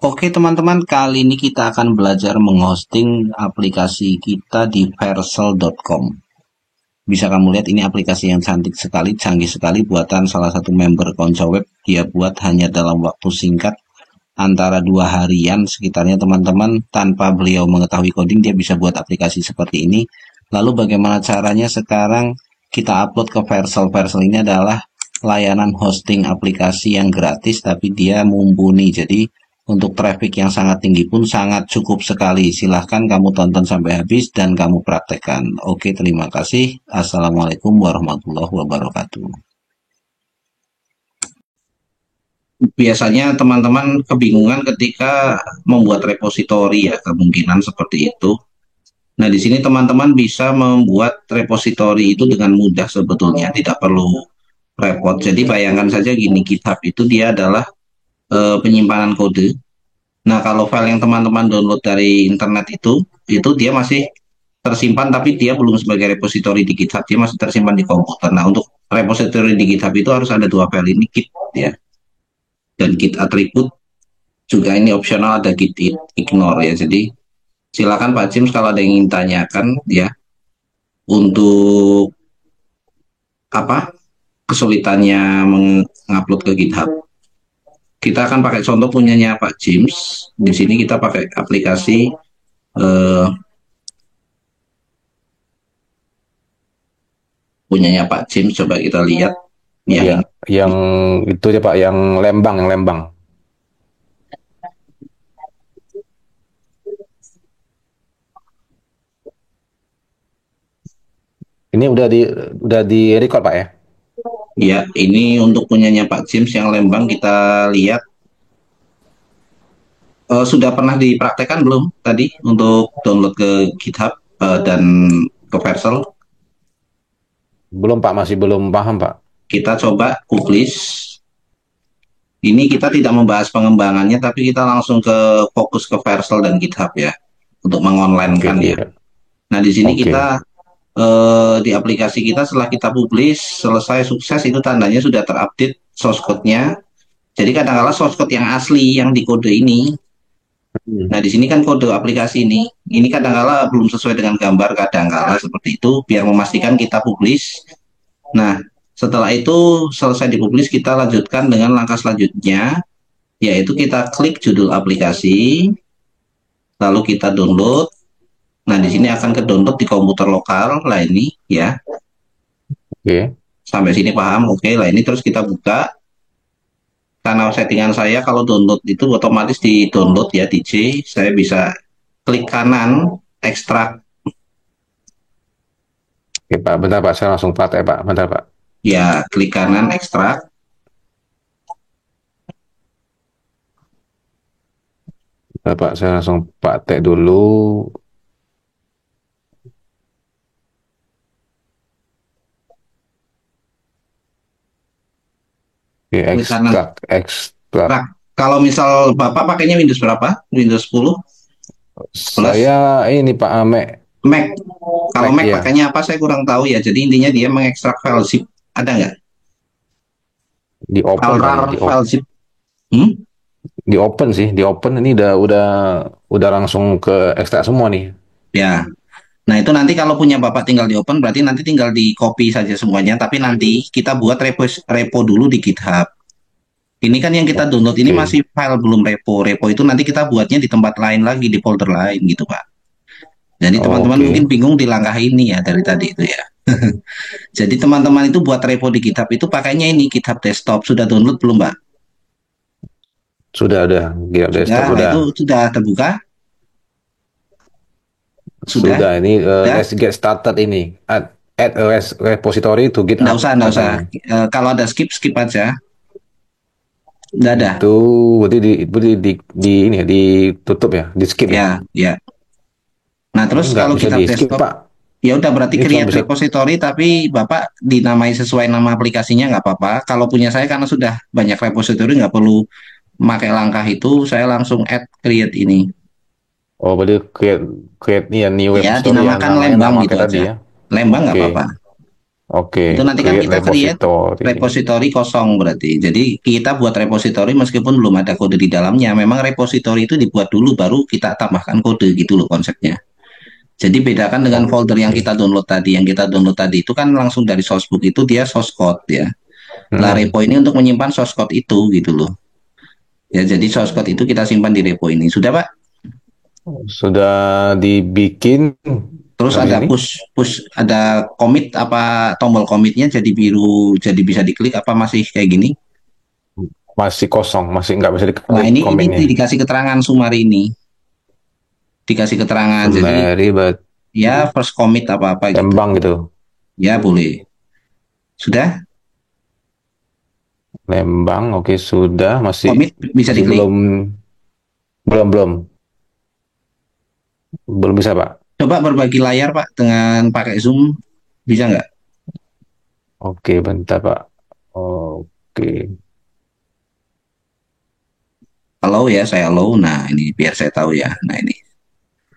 Oke teman-teman, kali ini kita akan belajar menghosting aplikasi kita di Vercel.com. Bisa kamu lihat ini aplikasi yang cantik sekali, canggih sekali, buatan salah satu member Konco Web. Dia buat hanya dalam waktu singkat, antara 2 harian sekitarnya teman-teman, tanpa beliau mengetahui coding, dia bisa buat aplikasi seperti ini. Lalu bagaimana caranya? Sekarang kita upload ke Vercel. Vercel ini adalah layanan hosting aplikasi yang gratis, tapi dia mumpuni. Jadi untuk traffic yang sangat tinggi pun sangat cukup sekali. Silahkan kamu tonton sampai habis dan kamu praktekkan. Oke, terima kasih. Assalamualaikum warahmatullahi wabarakatuh. Biasanya teman-teman kebingungan ketika membuat repositori ya, kemungkinan seperti itu. Nah, di sini teman-teman bisa membuat repositori itu dengan mudah sebetulnya, tidak perlu repot. Jadi bayangkan saja gini, GitHub itu dia adalah penyimpanan kode. Nah, kalau file yang teman-teman download dari internet itu dia masih tersimpan, tapi dia belum sebagai repository di GitHub, dia masih tersimpan di komputer. Nah, untuk repository di GitHub itu harus ada 2 file ini, Git ya, dan Git attribute juga ini opsional, ada Git ignore ya. Jadi silakan Pak James kalau ada yang ingin tanyakan ya, untuk apa kesulitannya mengupload ke GitHub. Kita akan pakai contoh punyanya Pak James. Di sini kita pakai aplikasi punyanya Pak James. Coba kita lihat ya. Ya, yang itu ya Pak, yang Lembang. Ini udah di record Pak ya? Ya, ini untuk punyanya Pak James yang Lembang. Kita lihat sudah pernah dipraktekkan belum tadi untuk download ke GitHub dan ke Vercel. Belum Pak, masih belum paham Pak. Kita coba publish. Ini kita tidak membahas pengembangannya, tapi kita langsung ke fokus ke Vercel dan GitHub ya, untuk Oke, mengonlinekan ya. iya. Nah, di sini Oke. kita di aplikasi kita setelah kita publish selesai sukses, itu tandanya sudah terupdate source code-nya. Jadi kadang-kala source code yang asli yang di kode ini. Hmm. Nah, di sini kan kode aplikasi ini kadang-kala belum sesuai dengan gambar, kadang-kala seperti itu, biar memastikan kita publish. Nah, setelah itu selesai dipublish, kita lanjutkan dengan langkah selanjutnya, yaitu kita klik judul aplikasi, lalu kita download. Nah, di sini akan ke download di komputer lokal, lah ini ya. Oke. Sampai sini paham? Oke, lah ini terus kita buka. Karena settingan saya kalau download itu otomatis di download ya, DJ. Saya bisa klik kanan, ekstrak. Oke Pak, bentar Pak, saya langsung praktek Pak. Bentar Pak. Ya, klik kanan, ekstrak. Bentar Pak, saya langsung praktek dulu. Oke, Klik kanan, ekstrak. ekstrak. Kalau misal Bapak pakainya Windows berapa? Windows 10, 11, Saya ini Pak, Mac. Kalau Mac Mac ya. pakainya apa saya kurang tahu ya. Jadi intinya dia mengekstrak file zip. Ada nggak? Di File open kali, RAR, file zip. Hmm? di open sih, di open ini udah langsung ke ekstrak semua nih. Ya. Nah, itu nanti kalau punya Bapak tinggal di open, berarti nanti tinggal di copy saja semuanya. Tapi nanti kita buat repo dulu di GitHub. Ini kan yang kita download ini Oke. masih file, belum repo. Repo itu nanti kita buatnya di tempat lain lagi, di folder lain gitu, Pak. Jadi teman-teman mungkin Oke. bingung di langkah ini ya dari tadi itu ya. Jadi teman-teman itu buat repo di GitHub itu pakainya ini GitHub desktop. Sudah download belum, Mbak? Sudah, GitHub Sudah. desktop Nah, itu udah. sudah terbuka? Sudah? Sudah ini, Sudah? let's get started ini. Add a repository to Nggak GitHub usah, nggak usah. katanya. Kalau ada skip, skip aja. Nggak ada. Itu berarti ini ya, ditutup ya, di skip ya. Ya, ya. Nah, Ini terus nggak kalau bisa GitHub di skip desktop, Pak. ya udah berarti Ini cuma create bisa. repository, tapi Bapak dinamai sesuai nama aplikasinya nggak apa-apa. Kalau punya saya karena sudah banyak repository nggak perlu pakai langkah itu, saya langsung add create ini. Oh, berarti create create nih ya, new Ya, repository yang dinamakan namanya Lembang nama gitu kita tadi aja. ya. Lembang nggak Oke. apa-apa. Oke, Itu nanti kan create kita create repository. repository kosong berarti. Jadi kita buat repository meskipun belum ada kode di dalamnya. Memang repository itu dibuat dulu baru kita tambahkan kode gitu loh konsepnya. Jadi bedakan dengan folder yang Oke. kita download tadi. Yang kita download tadi itu kan langsung dari sourcebook itu dia source code ya. Lah Mm-mm. repo ini untuk menyimpan source code itu gitu loh. Ya jadi source code itu kita simpan di repo ini. Sudah Pak? Sudah dibikin Terus habis ada ini? push ada commit apa tombol commitnya jadi biru jadi bisa diklik apa masih kayak gini? Masih kosong, masih nggak bisa Nah diklik ini komennya. dikasih keterangan Sumari ini, dikasih keterangan. Jadi Summary but ya first commit apa apa gitu. Lembang gitu. Ya boleh. Sudah Lembang, oke sudah. Masih commit bisa masih diklik. belum belum belum belum bisa Pak. Coba berbagi layar Pak dengan pakai Zoom bisa nggak? Oke, bentar Pak. Oke, Allow ya saya allow. Nah ini biar saya tahu ya. Nah ini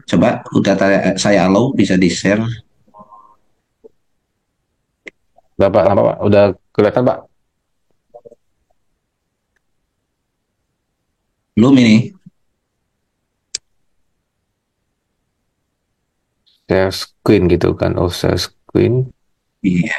coba udah saya allow bisa di share. udah Pak, nampak Pak. Udah kelihatan Pak. Belum ini. Share screen gitu kan. Oh, share screen. Iya.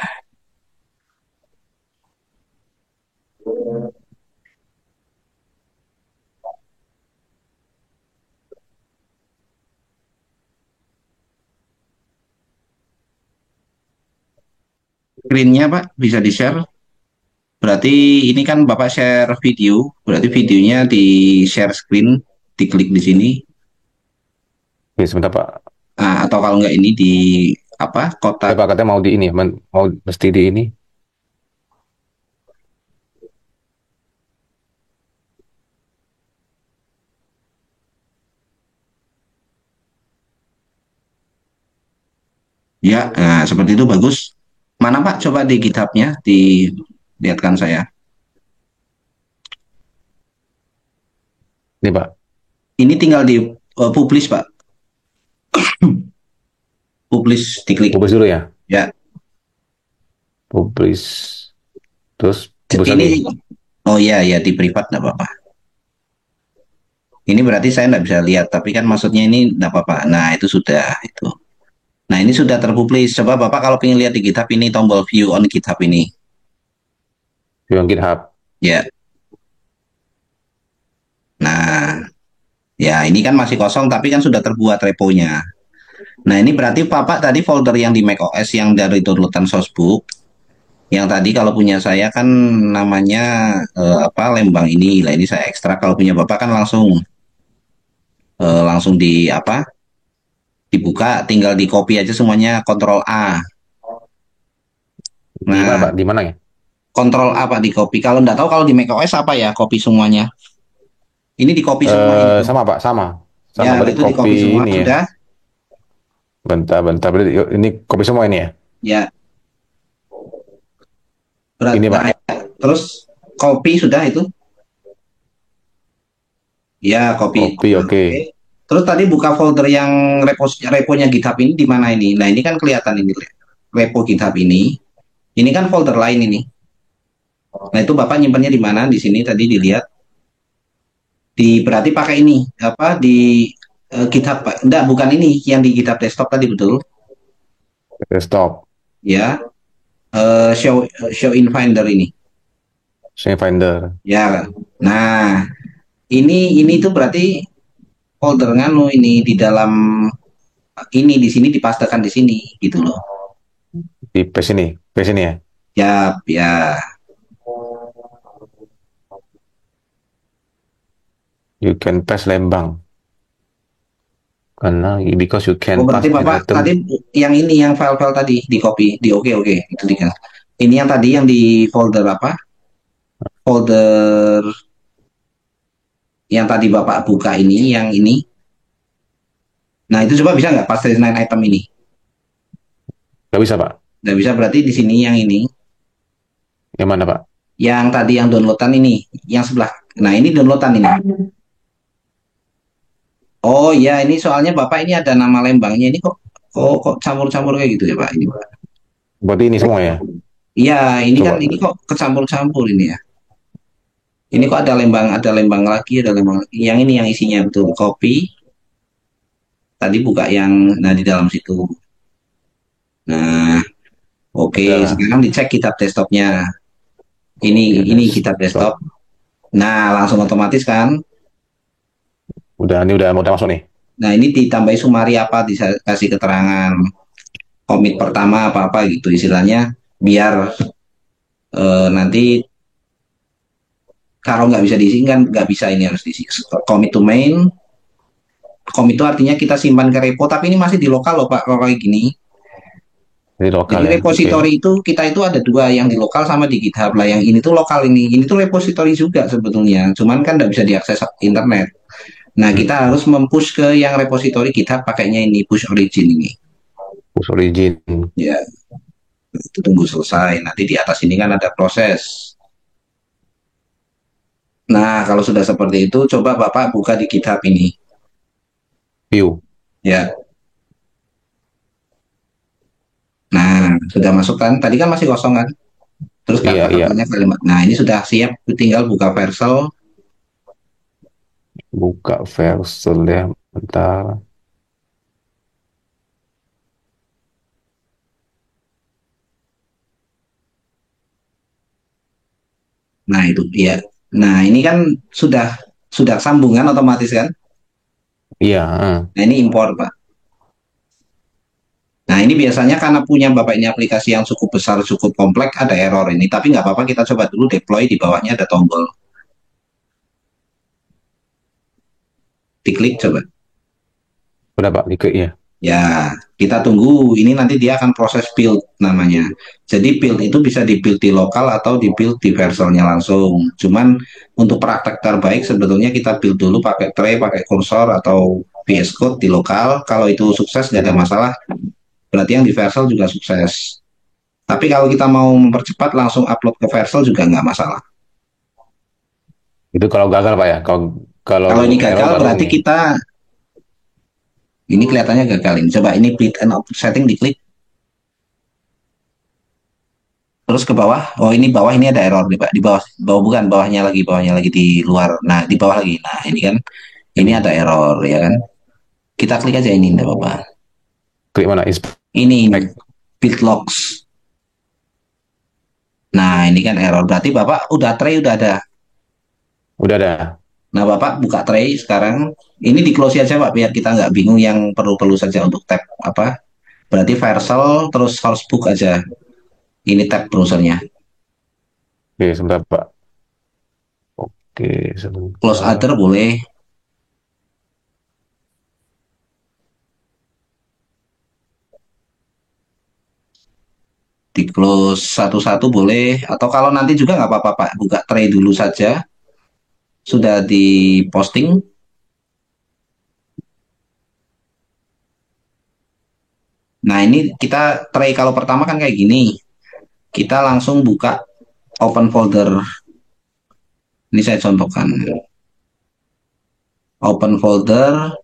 Screen-nya Pak bisa di share. Berarti ini kan Bapak share video, berarti videonya di share screen, diklik di sini. Oke, sebentar Pak. Nah, atau kalau nggak ini di apa kotak. Pak katanya mau di ini, mau mesti di ini. Ya, nah seperti itu bagus. Mana Pak? Coba di GitHub-nya dilihatkan saya. Ini Pak. Ini tinggal di publish Pak. Publish diklik. Publish dulu ya. Ya. Publish. Terus publish Ini lagi. oh iya ya di privat nggak apa-apa. Ini berarti saya nggak bisa lihat, tapi kan maksudnya ini nggak apa-apa. Nah itu sudah itu. Nah ini sudah terpublish. Coba Bapak kalau ingin lihat di GitHub ini tombol view on GitHub ini. Yang GitHub. Ya. Nah, ya ini kan masih kosong tapi kan sudah terbuat reponya. Nah, ini berarti Bapak tadi folder yang di macOS yang dari downloadan Sourcebook, yang tadi kalau punya saya kan namanya apa lembang ini. Lah ini saya ekstrak kalau punya Bapak kan langsung langsung di apa? Dibuka, tinggal di copy aja semuanya Ctrl A. Di mana Nah, Pak? Di mana ya? Ctrl A Pak di copy. Kalau nggak tahu kalau di macOS apa ya copy semuanya. Ini di copy semua ini. Sama Pak, sama. Ya, Sama berarti itu di copy copy semua ini ya. sudah. Bentar, bentar. Berarti ini copy semua ini ya. Ya, berat. Ini Nah, Pak. ya. Terus copy sudah itu. Ya, copy. Copy, oke. Oke. Terus tadi buka folder yang reponya GitHub ini di mana ini? Nah, ini kan kelihatan ini repo GitHub ini. Ini kan folder lain ini. Nah, itu Bapak nyimpannya di mana? Di sini tadi dilihat. Di berarti pakai ini apa di GitHub Pak? Enggak, bukan ini yang di GitHub desktop tadi betul. Desktop. Ya, show in Finder ini. Saya Finder. Ya. Nah, ini tuh berarti folder nganu ini di dalam ini di sini dipastekan di sini gitu loh. Di page ini. Page ini ya. Ya, ya. You can paste Lembang. Karena because you Oh, can berarti pass an Bapak item. tadi yang ini yang file-file tadi di copy di oke oke itu tinggal. Ini yang tadi yang di folder apa? Folder yang tadi Bapak buka ini yang ini. Nah, itu coba bisa nggak paste 9 item ini? Gak bisa Pak. Nggak bisa berarti di sini yang ini. Yang mana Pak? Yang tadi yang downloadan ini, yang sebelah. Nah, ini downloadan ini. Oh iya, ini soalnya Bapak ini ada nama lembangnya ini kok kok campur-campur kayak gitu ya Pak ini Pak. Berarti ini semua ya? Iya, ini kan Coba. ini kok kecampur-campur ini ya. Ini kok ada lembang lagi, ada lembang lagi. Yang ini yang isinya betul kopi. Tadi buka yang nah di dalam situ. Nah, oke, Udah. sekarang dicek kitab desktopnya. Oke, Ini kitab desktop. desktop. Nah, langsung otomatis kan. Udah, ini udah masuk nih. Nah, ini ditambahi sumari apa, dikasih keterangan komit pertama apa-apa gitu istilahnya, biar nanti kalau nggak bisa diisi kan nggak bisa ini harus diisi. Commit to main, commit itu artinya kita simpan ke repo, tapi ini masih di lokal loh Pak, kalau kayak gini. Jadi lokal Jadi ya. Oke. repository itu kita itu ada dua, yang di lokal sama di GitHub lah. Yang ini tuh lokal ini tuh repository juga sebetulnya. Cuman kan nggak bisa diakses internet. Nah, kita Hmm. harus mempush ke yang repository GitHub pakainya ini push origin ini. Push origin. Ya, itu tunggu selesai. Nanti di atas ini kan ada proses. Nah, kalau sudah seperti itu, coba Bapak buka di GitHub ini. View. Ya, nah sudah masuk kan? Tadi kan masih kosong kan? Terus Iya, iya. kata-katanya kalimat. Nah, ini sudah siap, tinggal buka Vercel. Buka Vercel ya. Bentar. Nah, itu ya. Nah, ini kan sudah sambungan otomatis kan? Iya. Nah, ini impor, Pak. Nah, ini biasanya karena punya Bapak ini aplikasi yang cukup besar, cukup kompleks, ada error ini. Tapi nggak apa-apa, kita coba dulu deploy, di bawahnya ada tombol. Diklik coba. Udah Pak, diklik ya. Ya, kita tunggu. Ini nanti dia akan proses build namanya. Jadi build itu bisa di build di lokal atau di build di verselnya langsung. Cuman untuk praktek terbaik sebetulnya kita build dulu pakai tray, pakai kursor atau VS Code di lokal. Kalau itu sukses nggak ada Hmm. masalah. Berarti yang di versel juga sukses. Tapi kalau kita mau mempercepat langsung upload ke versel juga nggak masalah. Itu kalau gagal Pak ya. Kalau kalau Kalau ini error gagal baru berarti ini. kita ini kelihatannya gagal ini. Coba ini build and output setting diklik. Terus ke bawah, oh ini bawah ini ada error nih Pak. Di bawah, bawah bukan, bawahnya lagi di luar. Nah, di bawah lagi. Nah, ini kan, ini Ini. ada error ya kan. Kita klik aja ini, enggak apa-apa. Klik mana? Inspect. Ini, build logs. Nah, ini kan error. Berarti Bapak udah tray, udah ada. Udah ada. Nah, Bapak buka tray sekarang. Ini di close aja Pak, biar kita nggak bingung yang perlu-perlu saja untuk tab apa. Berarti Vercel, terus sourcebook aja. Ini tab browsernya. Oke, sebentar Pak. Oke, Close sebentar. other boleh. Di close satu-satu boleh, atau kalau nanti juga nggak apa-apa Pak, buka tray dulu saja, sudah diposting. Nah ini kita tray kalau pertama kan kayak gini, kita langsung buka open folder. Ini saya contohkan, open folder.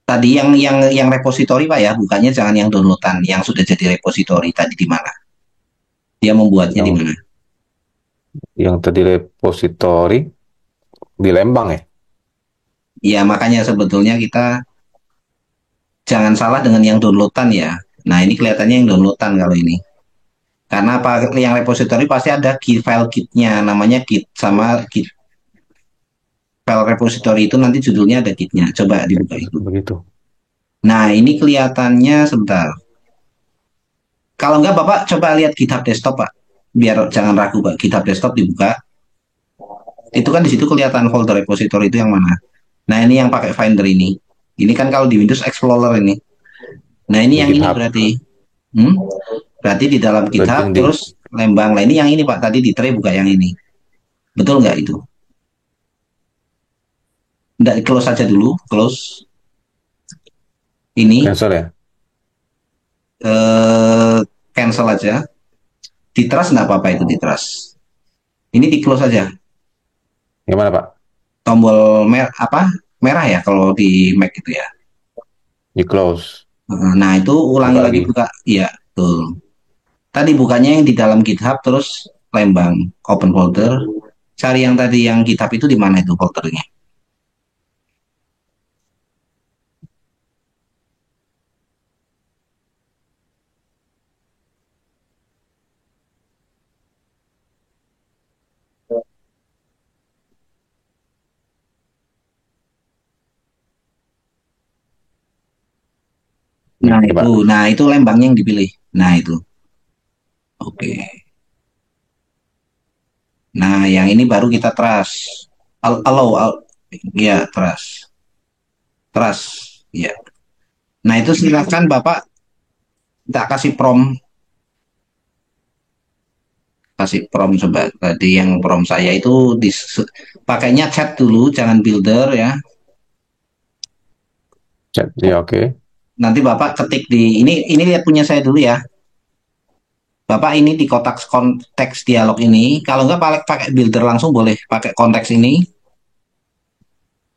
Tadi yang repository Pak ya, bukannya jangan yang downloadan, yang sudah jadi repository tadi di mana? Dia membuatnya di Yang mana? yang tadi repository di Lembang ya. Ya makanya sebetulnya kita jangan salah dengan yang downloadan ya. Nah ini kelihatannya yang downloadan kalau ini. Karena apa, yang repository pasti ada git file gitnya, namanya git sama git file repository itu nanti judulnya ada gitnya. Coba dibuka itu. Begitu. Nah ini kelihatannya sebentar. Kalau enggak Bapak coba lihat GitHub desktop Pak. Biar jangan ragu Pak. GitHub desktop dibuka. Itu kan di situ kelihatan folder repository itu yang mana. Nah ini yang pakai Finder ini. Ini kan kalau di Windows Explorer ini. Nah ini Di yang ini GitHub. berarti. Hmm? Berarti di dalam Berarti GitHub yang di terus lembang. Nah ini yang ini Pak. Tadi di tray buka yang ini. Betul nggak itu? Nggak, close saja dulu. Close. Ini cancel ya. eh, cancel aja. Di trust nggak apa-apa itu di trust. Ini di close aja. Gimana Pak? Tombol apa? Merah ya kalau di Mac itu ya. Di close. Nah, itu ulangi Buka lagi lagi. buka. Iya, betul. Tadi bukanya yang di dalam GitHub terus lembang open folder. Cari yang tadi yang GitHub itu di mana itu foldernya. Nih, Nah, coba. itu lembangnya yang dipilih. Nah, itu. Oke. Nah, yang ini baru kita trust. Allow, ya, trust. Trust. Ya. Nah, itu silakan Bapak tak kasih prompt coba. Tadi yang prompt saya itu pakainya chat dulu, jangan builder ya. Chat. Ya, oke. Nanti Bapak ketik di ini lihat punya saya dulu ya. Bapak ini di kotak konteks dialog ini, kalau nggak pakai builder langsung boleh pakai konteks ini.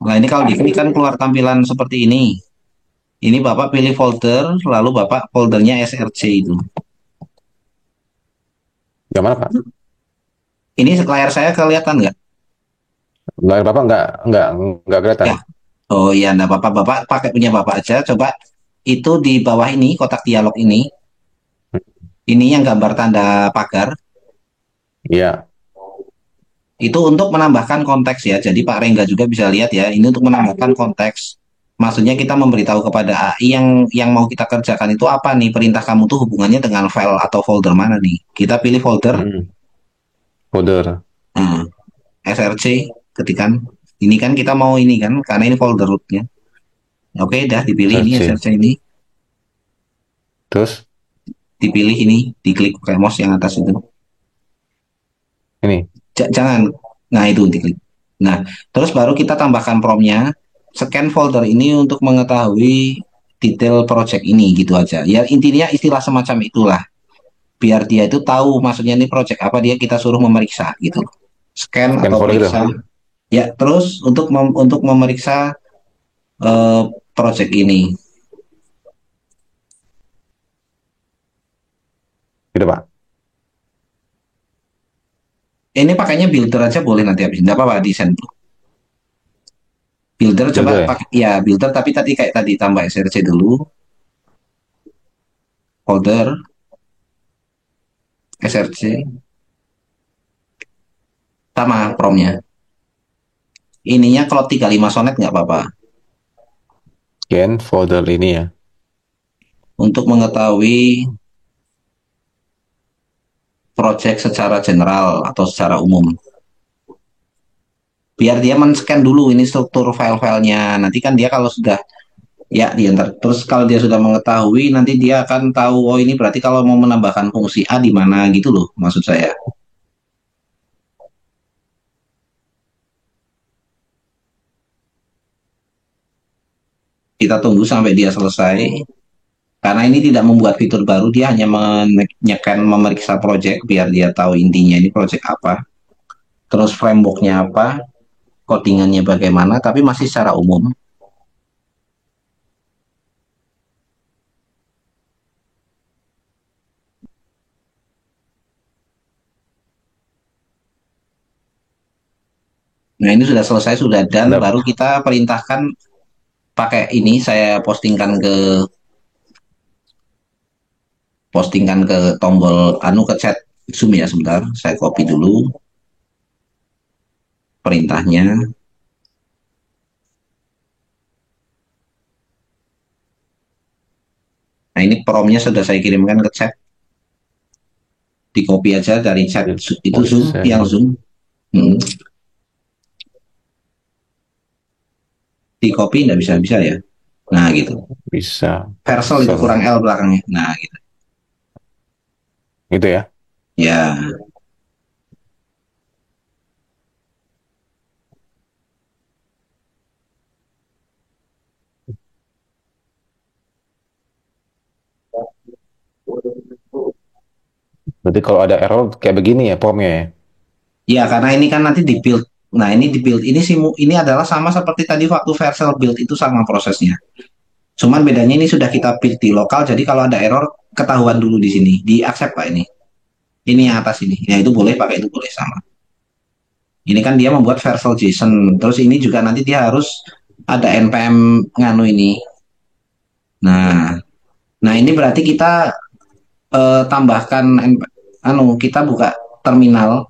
Nah, ini kalau diklik kan keluar tampilan seperti ini. Ini Bapak pilih folder, lalu Bapak foldernya src itu. Yang mana, Pak? Ini layar saya kelihatan nggak? Layar Bapak nggak kelihatan. Ya. Oh iya, nah Bapak pakai punya Bapak aja. Coba itu di bawah ini kotak dialog ini yang gambar tanda pagar. Iya. Itu untuk menambahkan konteks ya. Jadi Pak Rengga juga bisa lihat ya. Ini untuk menambahkan konteks. Maksudnya kita memberitahu kepada AI yang mau kita kerjakan itu apa nih? Perintah kamu tuh hubungannya dengan file atau folder mana nih? Kita pilih folder. Hmm. Folder. Nah, src ketikan. Ini kan kita mau ini kan, karena ini folder rootnya. Oke, dah dipilih ini Searching. src ini. Terus Dipilih ini, diklik pakai mouse yang atas itu. ini. Jangan. Nah, itu diklik. Nah, terus baru kita tambahkan promptnya. Scan folder ini untuk mengetahui detail project ini gitu aja. Ya intinya istilah semacam itulah. Biar dia itu tahu maksudnya ini project apa dia kita suruh memeriksa gitu. Scan Scan atau folder gitu. periksa. Ya, terus untuk memeriksa project ini. Gitu, Pak. Ini pakainya builder aja boleh nanti habis. Enggak apa-apa desain. Builder coba Builder ya. pakai ya builder tapi tadi kayak tadi tambah src dulu, folder src sama promnya. Ininya kalau 35 sonet nggak apa-apa. Scan folder ini ya. Untuk mengetahui project secara general atau secara umum. Biar dia men-scan dulu ini struktur file-filenya. Nanti kan dia kalau sudah ya dia ntar terus kalau dia sudah mengetahui nanti dia akan tahu oh ini berarti kalau mau menambahkan fungsi A di mana gitu loh maksud saya. Kita tunggu sampai dia selesai. Karena ini tidak membuat fitur baru, dia hanya menyekan memeriksa project biar dia tahu intinya ini project apa, terus frameworknya apa, codingannya bagaimana, tapi masih secara umum. Nah ini sudah selesai, sudah dan Udah, baru kita perintahkan pakai ini saya postingkan ke tombol anu ke chat Zoom ya sebentar, saya copy dulu perintahnya. Nah ini promnya sudah saya kirimkan ke chat, di copy aja dari chat itu mau Zoom yang sharing. Zoom. Hmm. Di copy nggak bisa bisa ya. Nah gitu. Bisa. Versal itu kurang Parcel. L belakangnya. Nah gitu. Gitu ya. Ya, Berarti kalau ada error kayak begini ya promnya ya. ya karena ini kan nanti di build. Nah ini di build ini ini adalah sama seperti tadi waktu Versal build itu sama prosesnya. Cuman bedanya ini sudah kita build di lokal, jadi kalau ada error ketahuan dulu di sini, di accept Pak ini. Ini yang atas ini, ya itu boleh pakai itu boleh sama. Ini kan dia membuat Vercel JSON, terus ini juga nanti dia harus ada npm nganu ini. Nah, nah ini berarti kita tambahkan kita buka terminal.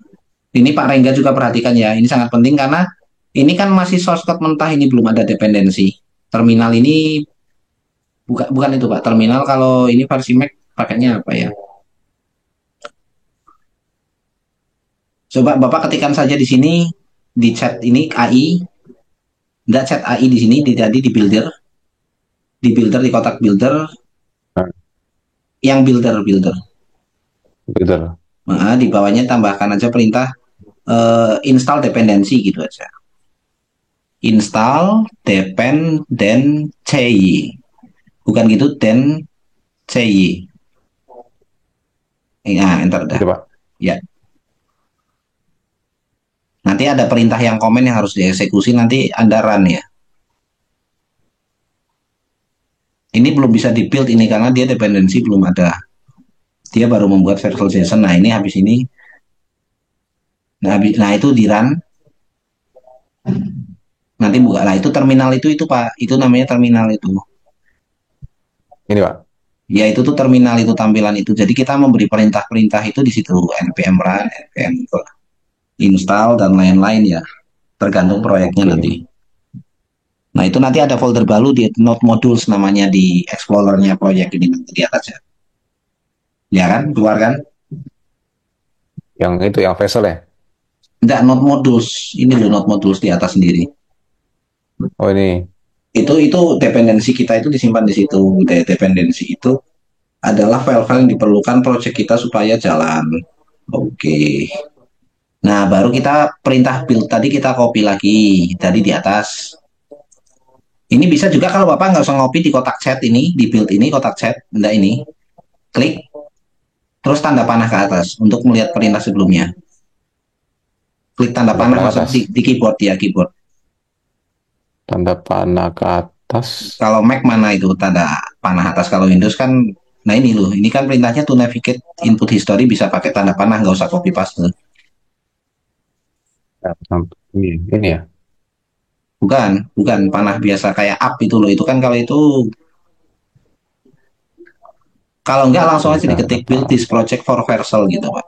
Ini Pak Rengga juga perhatikan ya, ini sangat penting karena ini kan masih source code mentah, ini belum ada dependensi. Terminal ini bukan itu Pak, terminal kalau ini versi Mac pakainya apa ya? Coba Bapak ketikkan saja di sini di chat ini AI, enggak chat AI di sini, jadi di builder di kotak builder Nah, yang builder. gitu. Nah, di bawahnya tambahkan aja perintah install dependensi gitu aja. Install dependency. Bukan gitu, den CY. Nah, enter dah. Itu Pak. Ya. Nanti ada perintah yang komen yang harus dieksekusi, nanti Anda run ya. Ini belum bisa di-build ini karena dia dependensi belum ada. Dia baru membuat virtualization. Nah, ini habis ini. Nah, itu di run. Nanti buka. Nah, itu terminal itu Pak. Itu namanya terminal itu. Ini Pak. Ya, itu tuh terminal itu tampilan itu. Jadi kita memberi perintah-perintah itu di situ. npm run, npm install, dan lain-lain ya. Tergantung proyeknya Oke. nanti. Nah, itu nanti ada folder baru di Node Modules namanya di Explorer-nya proyek ini nanti di atas ya. Ya kan, keluar kan? Yang itu yang vessel ya. Enggak, Node Modules. Ini loh Node Modules di atas sendiri. Oh ini. Itu dependensi kita itu disimpan di situ. Dependensi itu adalah file-file yang diperlukan proyek kita supaya jalan. Oke. Nah, baru kita perintah build tadi kita copy lagi. Tadi di atas. Ini bisa juga kalau Bapak nggak usah ngopi di kotak chat ini, di build ini, kotak chat. Enggak ini. Klik, terus tanda panah ke atas untuk melihat perintah sebelumnya. Klik tanda Tanda panah panah ke masuk atas. di keyboard ya, keyboard. Tanda panah ke atas. Kalau Mac mana itu tanda panah atas, kalau Windows kan, nah ini loh, ini kan perintahnya to navigate input history bisa pakai tanda panah, nggak usah copy paste. Ya, ini ya. Bukan, bukan panah biasa kayak up itu loh, itu kan kalau itu, kalau nggak langsung aja Perintah diketik apa? build this project for Vercel gitu Pak.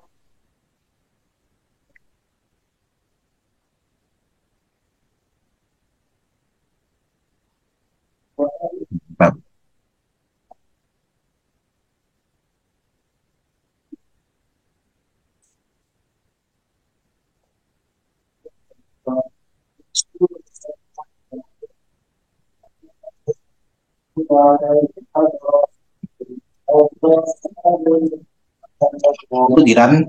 Pak. Itu di run,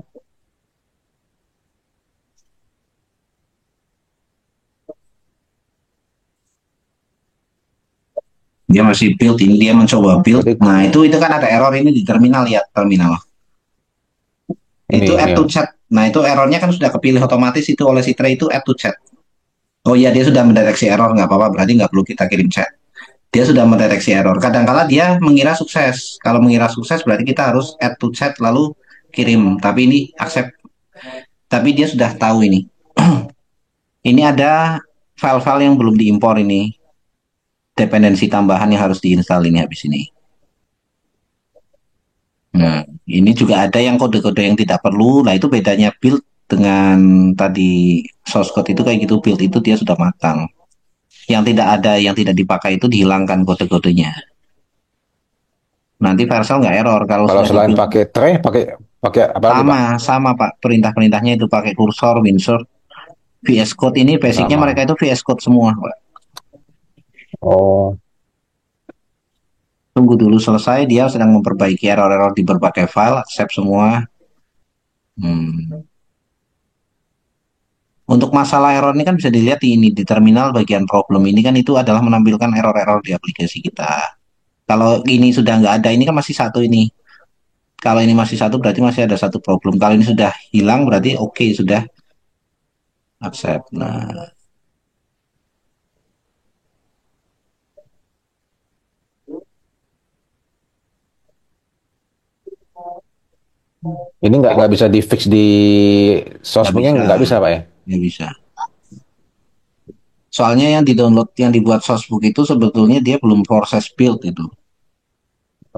dia masih build, ini dia mencoba build. Berarti Nah, itu kan ada error ini di terminal ya, terminal. Itu ini add to ya. chat. Nah, itu errornya kan sudah kepilih otomatis itu oleh si tray itu add to chat. Oh iya, dia sudah mendeteksi error, nggak apa-apa, berarti nggak perlu kita kirim chat. Dia sudah mendeteksi error. Kadangkala dia mengira sukses. Kalau mengira sukses berarti kita harus add to chat lalu kirim. Tapi ini accept. Tapi dia sudah tahu ini. Ini ada file-file yang belum diimpor ini. Dependensi tambahan yang harus diinstal ini habis ini. Nah, ini juga ada yang kode-kode yang tidak perlu. Nah, itu bedanya build dengan tadi source code itu kayak gitu. Build itu dia sudah matang. Yang tidak ada, yang tidak dipakai itu dihilangkan kode-kodenya. Nanti Vercel nggak error kalau Kalau sudah di selain build. pakai tray, pakai pakai apa lagi Sama, Pak? sama Pak. Perintah-perintahnya itu pakai kursor, Winsor, VS Code ini basicnya mereka Sama. itu VS Code semua, Pak. Oh, Tunggu dulu selesai, dia sedang memperbaiki error-error di berbagai file, accept semua. Hmm. Untuk masalah error ini kan bisa dilihat di ini di terminal bagian problem ini kan itu adalah menampilkan error-error di aplikasi kita. Kalau ini sudah nggak ada, ini kan masih satu ini. Kalau ini masih satu berarti masih ada satu problem. Kalau ini sudah hilang berarti oke, sudah accept. Nah, Ini nggak bisa di fix di Nggak sosmednya, bisa, nggak bisa Pak ya? nggak bisa. Soalnya yang di-download, yang dibuat Sosbook itu sebetulnya dia belum proses build itu.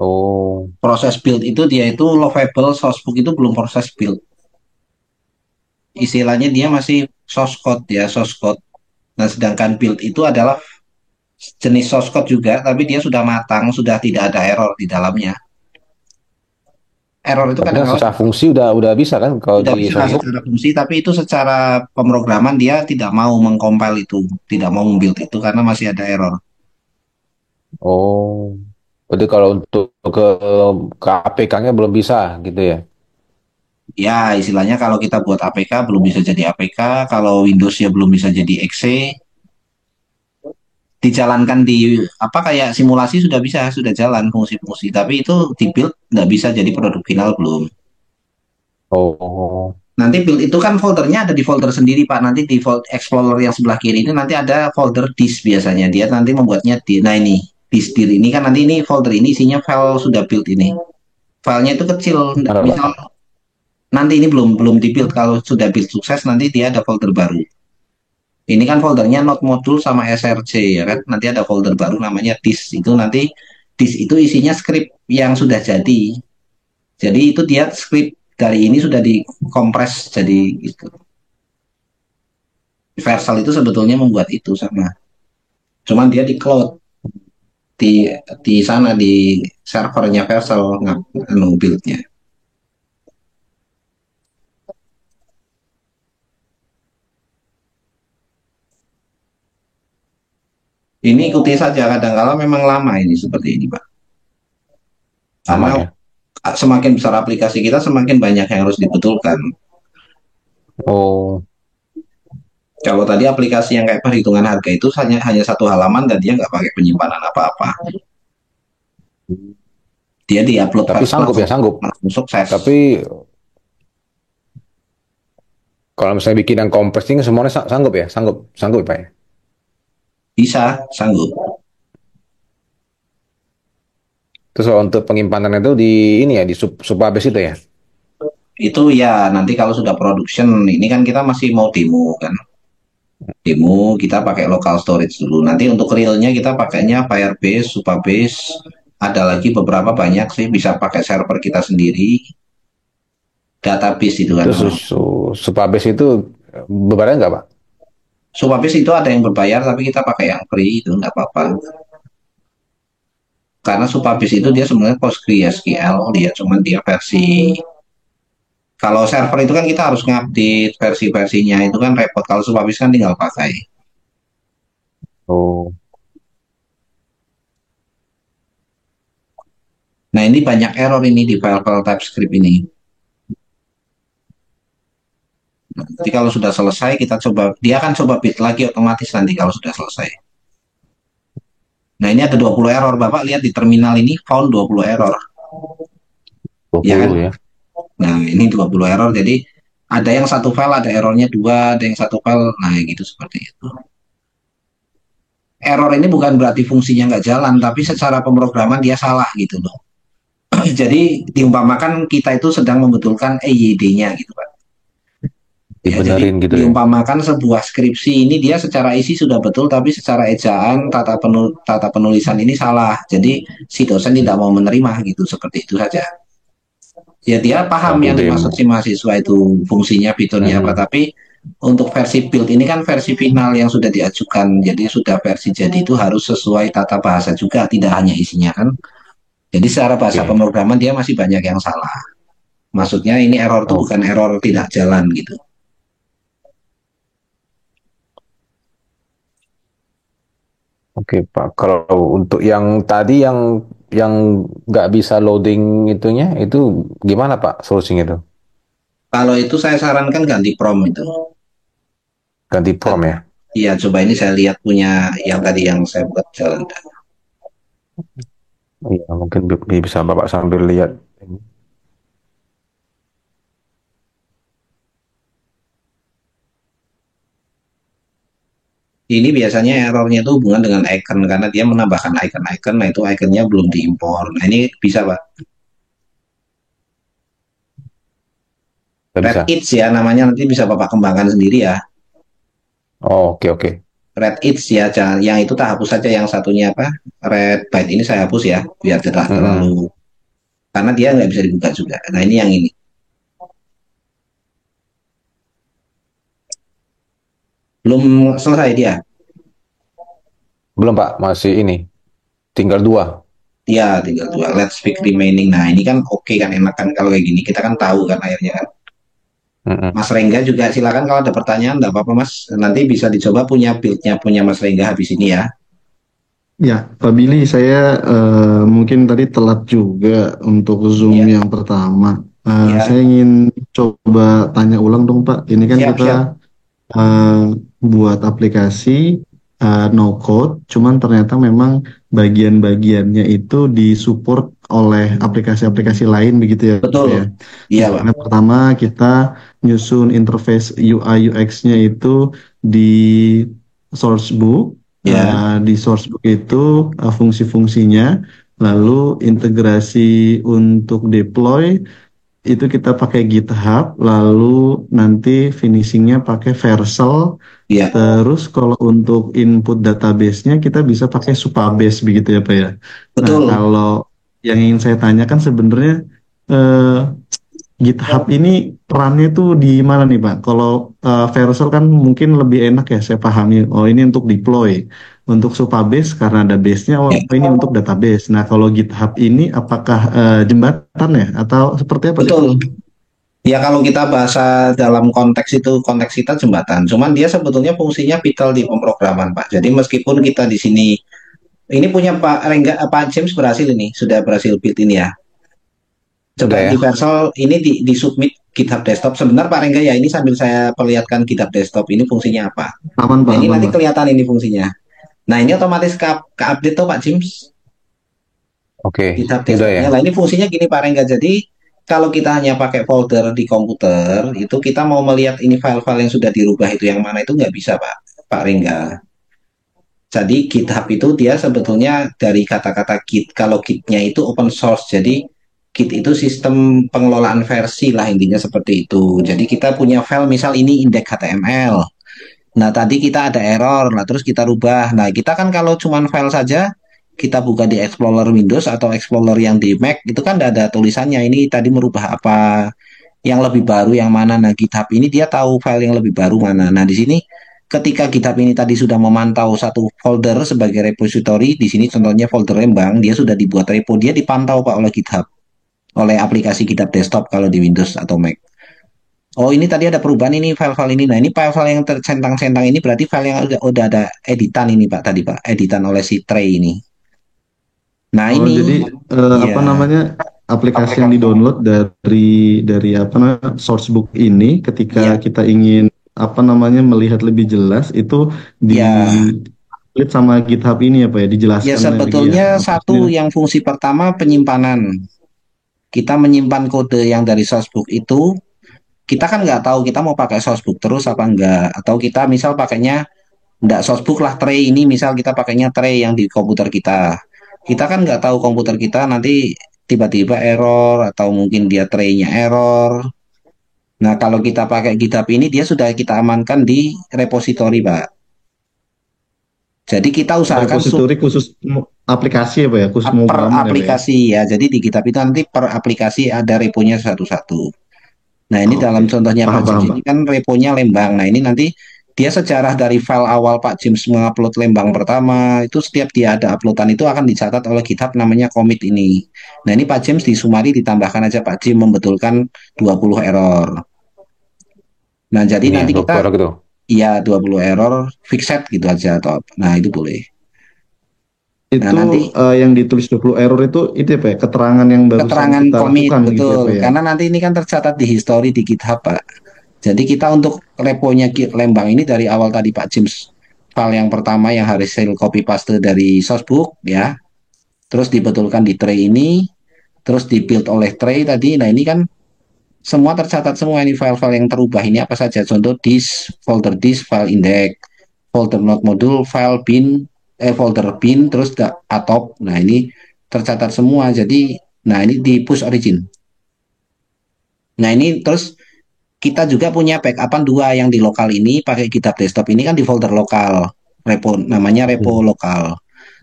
Oh, Proses build itu dia itu lovable, Sosbook itu belum proses build. Istilahnya dia masih source code ya, source code. Nah, sedangkan build itu adalah jenis source code juga, tapi dia sudah matang, sudah tidak ada error di dalamnya. Error itu tapi kan kadang-kala secara fungsi udah bisa kan kalau sudah di bisa Sosbook? secara fungsi, tapi itu secara pemrograman dia tidak mau mengcompile itu, tidak mau membuild itu karena masih ada error. Oh, berarti kalau untuk ke APK-nya belum bisa gitu ya? Ya, istilahnya kalau kita buat APK belum bisa jadi APK, kalau Windows ya belum bisa jadi exe, dijalankan di apa kayak simulasi sudah bisa, sudah jalan fungsi-fungsi, tapi itu di build nggak bisa jadi produk final belum. Oh, Nanti build itu kan foldernya ada di folder sendiri Pak. Nanti di folder Explorer yang sebelah kiri ini nanti ada folder disk biasanya. Dia nanti membuatnya di, nah ini disk dir ini kan nanti ini folder ini isinya file sudah build ini. Filenya itu kecil. ada Misal Pak. nanti ini belum di build. Kalau sudah build sukses nanti dia ada folder baru. Ini kan foldernya Node modul sama src ya kan. Nanti ada folder baru namanya disk. Itu nanti disk itu isinya script yang sudah jadi. Jadi itu dia script dari ini sudah dikompres jadi itu. Versal itu sebetulnya membuat itu sama. Cuman dia di cloud di sana di servernya Versal anu buildnya. Ini ikuti saja kadang-kala memang lama ini seperti ini Pak. Sama Karena ya. semakin besar aplikasi kita semakin banyak yang harus dibetulkan. Oh, Kalau tadi aplikasi yang kayak perhitungan harga itu hanya hanya satu halaman dan dia nggak pakai penyimpanan apa-apa. Dia diupload tapi sanggup ya langsung sanggup. langsung sukses. Tapi kalau misalnya bikin yang kompres ini semuanya sanggup ya, sanggup ya Pak ya. Bisa, sanggup. Terus kalau untuk penyimpanan itu di ini ya di Supabase itu ya. Itu ya nanti kalau sudah production ini kan kita masih mau demo kan. Demo kita pakai local storage dulu. Nanti untuk realnya kita pakainya Firebase, Supabase, ada lagi beberapa banyak sih bisa pakai server kita sendiri, database itu kan. Terus Supabase itu berbeda nggak Pak? Supabase itu ada yang berbayar tapi kita pakai yang free itu nggak apa-apa. Karena Supabase itu dia sebenarnya PostgreSQL, dia cuman dia versi kalau server itu kan kita harus ngupdate versi-versinya itu kan repot. Kalau Supabase kan tinggal pakai. Oh, Nah ini banyak error ini di file-file TypeScript ini. Nanti kalau sudah selesai kita coba, dia akan coba bit lagi otomatis nanti kalau sudah selesai. Nah ini ada 20 error, Bapak lihat di terminal ini found 20 error. Ya kan? 20 ya. Nah ini 20 error, jadi ada yang satu file ada errornya dua, ada yang satu file, nah gitu seperti itu. Error ini bukan berarti fungsinya nggak jalan, tapi secara pemrograman dia salah gitu loh. Jadi diumpamakan kita itu sedang membetulkan EYD-nya gitu Pak. Ya, jadi Dibenerin gitu ya. diumpamakan sebuah skripsi ini dia secara isi sudah betul, tapi secara ejaan, tata penulisan ini salah. Jadi si dosen tidak mau menerima gitu, seperti itu saja. Ya dia paham Waktu yang demo. dimaksud si mahasiswa itu fungsinya fiturnya apa, Hmm, tapi untuk versi build ini kan versi final yang sudah diajukan, jadi sudah versi jadi itu harus sesuai tata bahasa juga, tidak hanya isinya kan. Jadi secara bahasa oke. pemrograman dia masih banyak yang salah. Maksudnya ini error itu Oh, bukan error tidak jalan gitu. oke Pak. Kalau untuk yang tadi yang nggak bisa loading itunya itu gimana Pak solusinya itu? Kalau itu saya sarankan ganti prompt itu. Ganti prom ya? Iya, coba ini saya lihat punya yang tadi yang saya buat jalan. Iya, mungkin bisa Bapak sambil lihat. Ini biasanya errornya itu hubungan dengan icon karena dia menambahkan icon-icon, nah itu iconnya belum diimpor. Nah ini bisa Pak. Nggak bisa. Red It ya namanya, nanti bisa Bapak kembangkan sendiri ya. Oh, oke oke. Red It ya, yang itu tak hapus saja, yang satunya apa? Red Byte ini saya hapus ya, biar tidak Mm-mm. terlalu, karena dia nggak bisa dibuka juga. Nah ini yang ini. Belum selesai dia. Belum Pak, masih ini. Tinggal dua. Dia tinggal dua. Let's speak remaining. Nah ini kan oke kan, enak kan kalau kayak gini. Kita kan tahu kan akhirnya kan. Mm-mm. Mas Rengga juga silakan kalau ada pertanyaan, nggak apa-apa Mas. Nanti bisa dicoba punya build-nya punya Mas Rengga habis ini ya. Ya, Pak Billy, saya mungkin tadi telat juga untuk Zoom Iya, yang pertama. Saya iya. ingin coba tanya ulang dong, Pak. Ini kan Siap, kita siap. eh, buat aplikasi no code, cuman ternyata memang bagian-bagiannya itu disupport oleh aplikasi-aplikasi lain begitu ya, Pak Betul. ya. Iya, Pak. Dimana pertama kita nyusun interface UI UX-nya itu di source book. Ya, Di source book itu fungsi-fungsinya, lalu integrasi untuk deploy itu kita pakai GitHub, lalu nanti finishingnya pakai Vercel. iya. Terus kalau untuk input database-nya kita bisa pakai Supabase begitu ya Pak ya. Nah Betul. kalau yang ingin saya tanyakan sebenarnya eh, GitHub ini perannya tuh di mana nih Pak? Kalau Vercel kan mungkin lebih enak ya saya pahami. Oh ini untuk deploy. Untuk Supabase karena ada base-nya, oh Ya, ini untuk database. Nah kalau GitHub ini apakah jembatan ya atau seperti apa sih Pak? betul. Ya kalau kita bahasa dalam konteks itu, konteks kita jembatan. Cuman dia sebetulnya fungsinya vital di pemrograman, Pak. Jadi meskipun kita di sini, ini punya Pak Rengga, Pak James berhasil ini, sudah berhasil build ini ya. Udah Coba ya. di Versal ini di submit GitHub Desktop. Sebentar Pak Rengga ya, ini sambil saya perlihatkan GitHub Desktop ini fungsinya apa. Aman Nah Pak, ini aman nanti Pak. kelihatan ini fungsinya. Nah ini otomatis ke update tuh Pak James, Oke, GitHub udah ya. Desktopnya. Nah ini fungsinya gini Pak Rengga. Jadi kalau kita hanya pakai folder di komputer, itu kita mau melihat ini file-file yang sudah dirubah itu yang mana itu nggak bisa Pak Rengga. Jadi GitHub itu dia sebetulnya dari kata-kata Git. Kalau Gitnya itu open source, jadi Git itu sistem pengelolaan versi lah intinya seperti itu. Jadi kita punya file misal ini index HTML. Nah tadi kita ada error, nah terus kita rubah. Nah kita kan kalau cuman file saja, kita buka di Explorer Windows atau Explorer yang di Mac, itu kan tidak ada tulisannya. Ini tadi merubah apa, yang lebih baru yang mana. Nah, GitHub ini dia tahu file yang lebih baru mana. Nah, di sini ketika GitHub ini tadi sudah memantau satu folder sebagai repository, di sini contohnya folder Rembang, dia sudah dibuat repo, dia dipantau Pak oleh GitHub, oleh aplikasi GitHub Desktop kalau di Windows atau Mac. Oh, ini tadi ada perubahan ini file-file ini. Nah, ini file-file yang tercentang-centang ini berarti file yang udah ada editan ini Pak tadi Pak, editan oleh si Trey ini. Nah, Oh, ini jadi apa ya, namanya aplikasi yang di-download dari apa namanya source book ini ketika ya, kita ingin apa namanya melihat lebih jelas itu di ya. klik sama GitHub ini ya Pak ya Ya dijelaskan lagi ya. sebetulnya satu Maksudnya yang fungsi pertama penyimpanan. Kita menyimpan kode yang dari sourcebook itu, kita kan nggak tahu kita mau pakai sourcebook terus apa enggak, atau kita misal pakainya nggak sourcebook lah, tray ini misal kita pakainya tray yang di komputer kita kan nggak tahu komputer kita nanti tiba-tiba error atau mungkin dia traynya error. Nah kalau kita pakai GitHub ini dia sudah kita amankan di repository Pak. Jadi kita usahakan repository khusus aplikasi ya Pak ya, khusus per pemrograman ya Pak ya. aplikasi ya. Jadi di GitHub itu nanti per aplikasi ada reponya satu-satu. Nah, ini dalam Oke, contohnya Pak paham James paham ini Pak. kan reponya Lembang. Nah, ini nanti dia sejarah dari file awal Pak James mengupload Lembang pertama, itu setiap dia ada uploadan itu akan dicatat oleh GitHub namanya commit ini. Nah, ini Pak James di Sumari ditambahkan aja Pak James membetulkan 20 error. Nah, jadi Ini ya, nanti kita dokter gitu. ya 20 error fixed gitu aja atau nah itu boleh. Nah, Itu nanti yang ditulis 20 error itu ya Pak ya, keterangan yang barusan keterangan kita commit lakukan gitu ya betul. Pak ya. Karena nanti ini kan tercatat di history di GitHub Pak. Jadi kita untuk reponya Lembang ini dari awal tadi Pak James, file yang pertama yang harus saya copy paste dari sourcebook ya, terus dibetulkan di tray ini, terus di build oleh tray tadi. Nah ini kan semua tercatat semua ini file-file yang terubah ini apa saja. Contoh disk, file index, folder node module, file bin, folder bin, terus atop. Nah ini tercatat semua. Jadi, nah ini di push origin. Nah ini terus kita juga punya backupan dua, yang di lokal ini pakai GitHub desktop ini kan di folder lokal, repo namanya repo Hmm. lokal.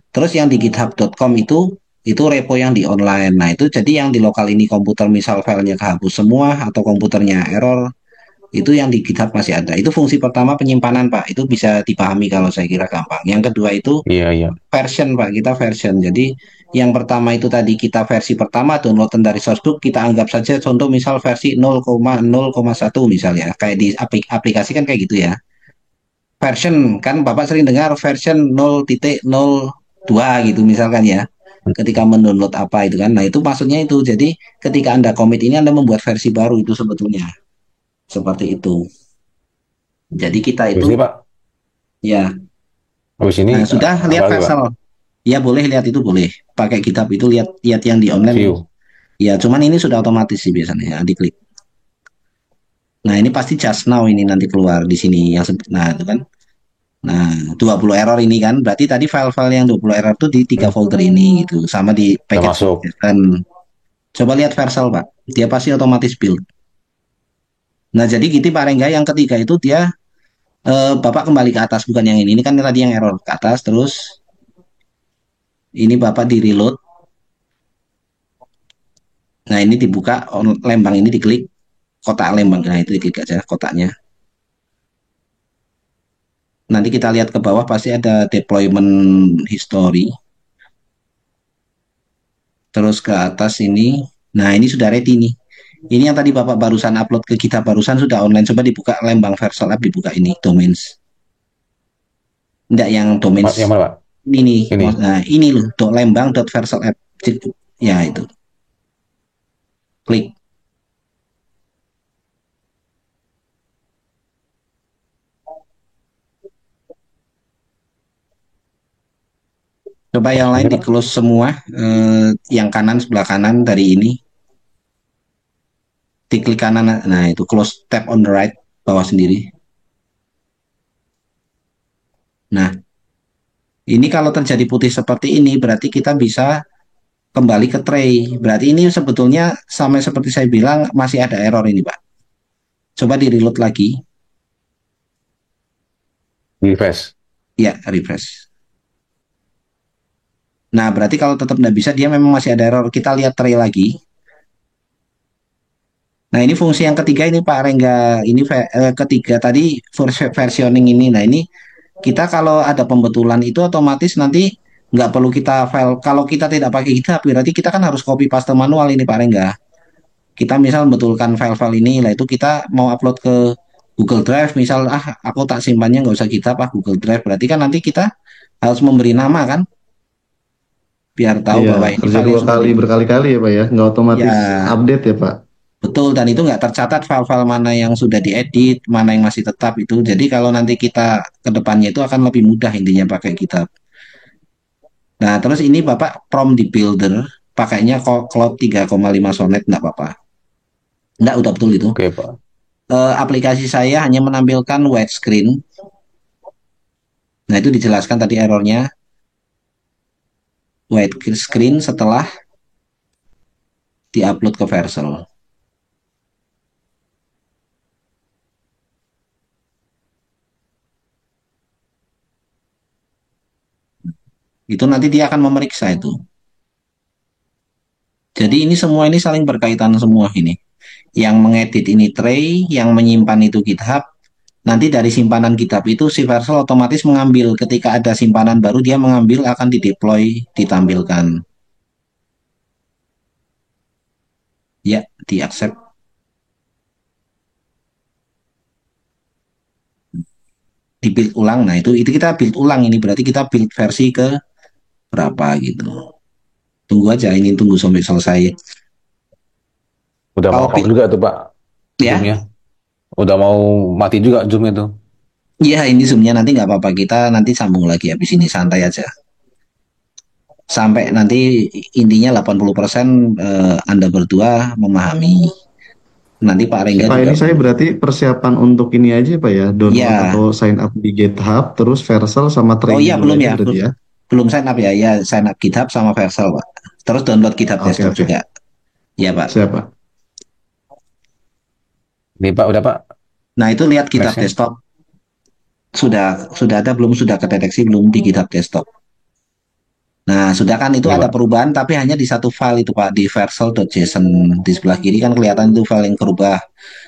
Terus yang di github.com itu repo yang di online. Nah, itu jadi yang di lokal ini komputer misal filenya kehapus semua atau komputernya error, itu yang di GitHub masih ada. Itu fungsi pertama penyimpanan, Pak. Itu bisa dipahami kalau saya kira gampang. Yang kedua itu Iya, iya. version, Pak. Kita version. Jadi yang pertama itu tadi kita versi pertama downloadan dari sourcebook, kita anggap saja contoh misal versi 0,0,1 misalnya. Kayak di aplikasi kan kayak gitu ya. Version kan Bapak sering dengar version 0,02 gitu misalkan ya. Ketika mendownload apa itu kan. Nah, itu maksudnya itu. Jadi ketika Anda commit ini Anda membuat versi baru itu sebetulnya. Seperti itu. Jadi kita Habis itu ini Pak, ya. habis ini Nah, sudah apa lihat lagi Pak? Faisal. Ya boleh lihat itu boleh. Pakai kitab itu lihat lihat yang di online. View. Ya, cuman ini sudah otomatis sih biasanya ya, diklik. Nah, ini pasti just now ini nanti keluar di sini yang nah itu kan. Nah, 20 error ini kan. Berarti tadi file-file yang 20 error itu di tiga Hmm. folder ini gitu, sama di Udah package. masuk. Dan coba lihat Versal, Pak. Dia pasti otomatis build. Nah, jadi gitu Pak Rengga, yang ketiga itu dia Bapak kembali ke atas, bukan yang ini. Ini kan tadi yang error ke atas, terus ini Bapak di reload. Nah, ini dibuka lembang ini diklik kotak lembang. Nah, itu diklik aja kotaknya. Nanti kita lihat ke bawah pasti ada deployment history. Terus ke atas ini. Nah, ini sudah ready nih. Ini yang tadi Bapak barusan upload ke kita barusan sudah online. Coba dibuka lembang Versal App, dibuka ini domains. Enggak yang domains Yang mana Pak? ini nih. Ini. Nah, ini loh, lembang.versal app. Ya, itu. Klik. Coba yang lain Ini di Pak. close semua. Yang kanan sebelah kanan dari ini. Diklik kanan. Nah, itu close tab on the right bawah sendiri. Nah, ini kalau terjadi putih seperti ini berarti kita bisa kembali ke tray. Berarti ini sebetulnya sama seperti saya bilang masih ada error ini, Pak. Coba di reload lagi. Refresh. Ya, refresh. Nah, berarti kalau tetap tidak bisa, dia memang masih ada error. Kita lihat tray lagi. Nah, ini fungsi yang ketiga ini Pak Rengga. Ini ketiga tadi versioning ini. Nah, ini kita kalau ada pembetulan itu otomatis nanti nggak perlu kita file. Kalau kita tidak pakai GitHub, berarti kita kan harus copy paste manual ini Pak Rengga. Kita misal betulkan file-file ini, lah itu kita mau upload ke Google Drive, misal aku tak simpannya nggak usah GitHub Google Drive. Berarti kan nanti kita harus memberi nama kan, biar tahu Iya, bahwa ini kerja filenya dua sudah kali di. berkali-kali ya Pak ya, nggak otomatis Ya, update ya Pak. betul, dan itu nggak tercatat file-file mana yang sudah diedit, mana yang masih tetap itu. Jadi kalau nanti kita ke depannya itu akan lebih mudah intinya pakai GitHub. Nah, terus ini Bapak prompt di Builder, pakainya Cloud 3,5 Sonnet, nggak apa-apa. Nggak, udah betul itu. Oke Pak. Aplikasi saya hanya menampilkan white screen. Nah, itu dijelaskan tadi errornya. White screen setelah diupload ke Vercel. Itu nanti dia akan memeriksa itu. Jadi ini semua ini saling berkaitan semua ini. Yang mengedit ini tray, yang menyimpan itu GitHub. Nanti dari simpanan GitHub itu si Vercel otomatis mengambil. Ketika ada simpanan baru dia mengambil, akan dideploy, ditampilkan. Ya, di accept. Di build ulang. Nah, itu kita build ulang ini. Berarti kita build versi ke berapa gitu. Tunggu aja ini, tunggu sampai selesai. Udah mau Kalau off juga tuh Pak ya, Zoom-nya. Udah mau mati juga Zoom itu. iya, ini zoomnya nanti nggak apa-apa, kita nanti sambung lagi habis ini, santai aja. Sampai nanti intinya 80% Anda berdua memahami. Nanti Pak Rengga Pak juga. ini saya berarti persiapan untuk ini aja Pak ya, download Ya, atau sign up di GitHub, terus Vercel sama oh training iya dulu belum aja ya, berarti ya. belum sign up ya, ya sign up GitHub sama Vercel Pak. Terus download GitHub Oke desktop oke, juga. Ya Pak. siapa? Nih Pak, udah Pak, Nah, itu lihat GitHub flashnya. desktop sudah ada belum, sudah kedeteksi belum di GitHub desktop. Nah, sudah kan itu Nih ada Pak. perubahan tapi hanya di satu file itu Pak, di versal.json. Di sebelah kiri kan kelihatan itu file yang kerubah.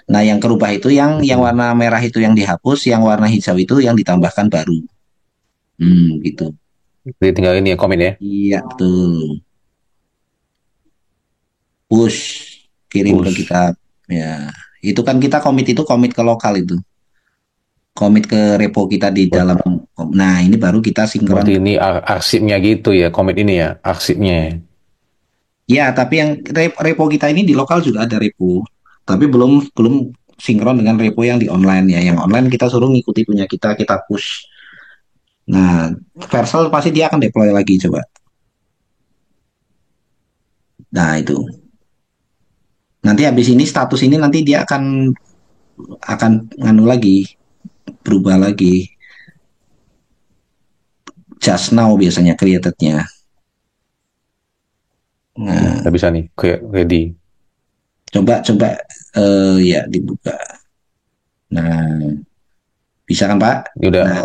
Nah, yang kerubah itu yang Hmm. warna merah itu yang dihapus, yang warna hijau itu yang ditambahkan baru. Gitu. Jadi tinggal ini ya, komen ya. Iya, betul. Push, kirim ke Push. kita. Ya, itu kan kita komit ke lokal itu. Komit ke repo kita di Ber- dalam. Nah, ini baru kita sinkron. Berarti ini arsipnya gitu ya, commit ini ya, arsipnya. Ya, tapi yang repo kita ini di lokal juga ada repo. Tapi belum belum sinkron dengan repo yang di online ya. Yang online kita suruh ngikuti punya kita, kita push. Nah, Vercel pasti dia akan deploy lagi coba. Nah, itu. Nanti habis ini status ini nanti dia akan nganu lagi, berubah lagi. Just now biasanya creatednya. Nah, Udah bisa nih, kayak ready. coba coba ya dibuka. Nah, bisa kan Pak? Ini udah Nah,